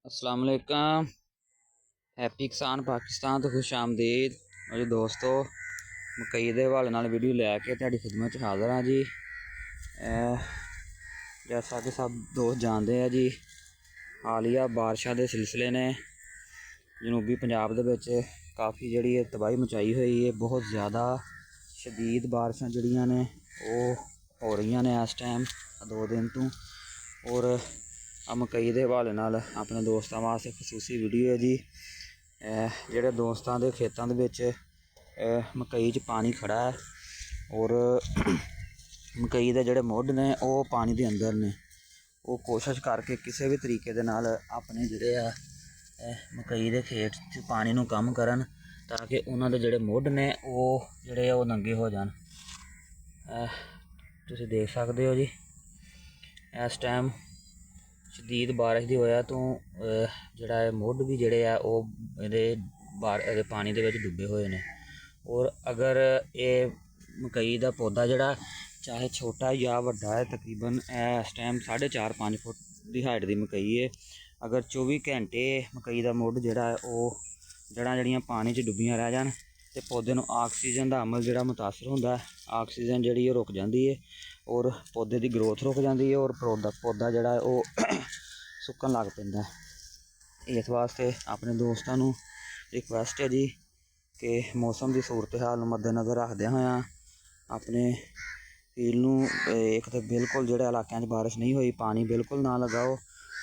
अस्सलाम वालेकुम। हैप्पी किसान पाकिस्तान तो खुश आमदीद। मेरे दोस्तों, मकई के हवाले नाल वीडियो लैके तुहाडी खिदमत हाज़र हाँ जी। जैसा कि सब दोस्त जानते हैं जी, हालिया बारिशों के सिलसिले ने जनूबी पंजाब दे विच काफ़ी जिहड़ी तबाही मचाई हुई है। बहुत ज़्यादा शदीद बारिशां जिहड़ियां ने वो हो रही ने इस टाइम 2 दिन तो। और मकई के हवाले नाल अपने दोस्तों वास्ते खसूसी वीडियो है जी। जिहड़े दोस्तों के खेतों के मकई च पानी खड़ा है और मकई के जिहड़े मुढ़ ने वो पानी के अंदर ने, वो कोशिश करके किसी भी तरीके दे नाल अपने जिहड़े मकई के खेत च पानी नूं कम करन ताकि उन्हां दे जिहड़े मुढ़ ने वो जिहड़े वो नंगे हो जान। तुसीं देख सकते हो जी, इस टाइम शदीद बारिश की वजह तो जिहड़ा मुढ़ भी जिहड़े आ वो पानी दे विच डुबे हुए ने। और अगर ये मकई का पौधा जिहड़ा चाहे छोटा या वड्डा है, तकरीबन इस टाइम 4.5-5 फुट की हाइट की मकई है। अगर 24 घंटे मकई का मुढ़ जिहड़ा है वो जड़ां जिहड़ियां पानी च डुबियां रह जान तो पौधे नूं ऑक्सीजन का अमल जिहड़ा मुतासर होंदा है, ऑक्सीजन जिहड़ी रुक जाती है और पौधे की ग्रोथ रुक जाती है और पौधा जिहड़ा है वो सुक्कन लग पैंदा है। इस वास्ते अपने दोस्तों नूं रिक्वेस्ट है जी कि मौसम की सूरत हाल मद्देनज़र रखदे होया अपने फील्ड नूं एक तो बिल्कुल जिहड़े इलाकों में बारिश नहीं हुई पानी बिल्कुल ना लगाओ।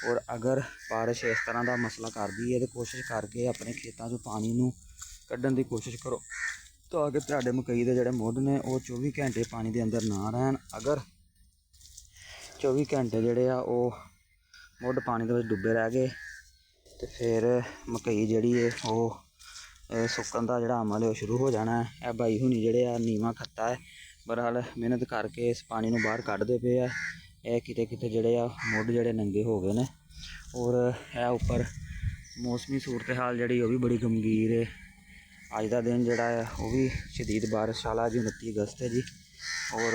और अगर बारिश इस तरह का मसला करती है तो कोशिश करके अपने खेतों चों पानी नूं कड्ढण की कोशिश करो ताकि तुहाडे मकई के जिहड़े मुढ़ ने वो 24 घंटे पानी के अंदर ना रहन। अगर 24 घंटे जिहड़े आ वो मुढ़ पानी के डुबे रह गए तो फिर मकई जिहड़ी है वो सुक्कन का जिहड़ा अमल है वो शुरू हो जाना है। भाई हुणी जिहड़े आ नीवां खत्ता है, बहरहाल मेहनत करके इस पानी नूं बाहर कढ़दे पे आ। किते किते जिहड़े आ मुढ़ जिहड़े नंगे हो गए ने और उपर मौसमी सूरत हाल जिहड़ी वो भी बड़ी गंभीर है। अज का दिन जिहड़ा है वो भी शदीद बारिश वाला जी, 29 अगस्त है जी। और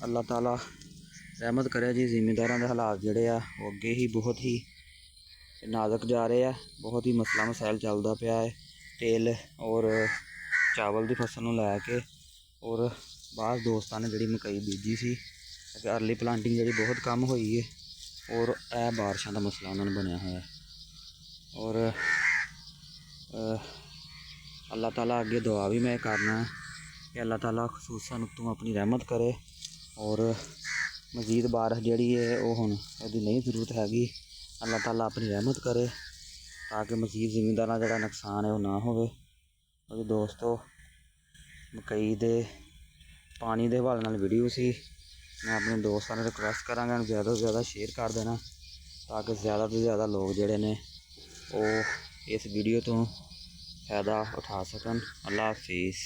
अल्लाह ताला रहमत करे जी। जिमींदारां दे हालात जिहड़े आ वो अगे ही बहुत ही नाजुक जा रहे हैं, बहुत ही मसला मसाइल चलता पाया है तेल और चावल की फसल नूं लैके। और बाहर दोस्तों ने जिहड़ी मकई बीजी सी अर्ली प्लांटिंग जिहड़ी बहुत कम हुई है और बारिशों का मसला उन्होंने बनया हुआ है। और अल्लाह ताला अगे दुआ भी मैं करना कि अल्लाह ताला खसूसन उत्तों अपनी रहमत करे और मजीद बारिश जिहड़ी है वो हुण इहदी नहीं जरूरत हैगी। अल्लाह ताला अपनी रहमत करे ताकि मजीद जिमींदारां जिहड़ा नुकसान है वो ना होवे। और दोस्तों, मकई दे पानी के हवाले नाल वीडियो सी, मैं अपने दोस्तों ने रिक्वेस्ट करांगा ज़्यादा तो ज़्यादा शेयर कर देना ताकि ज़्यादा तो ज़्यादा लोग जिहड़े ने वो इस वीडियो तो फ़ायदा उठा सकन। अल्लाह हाफिज़।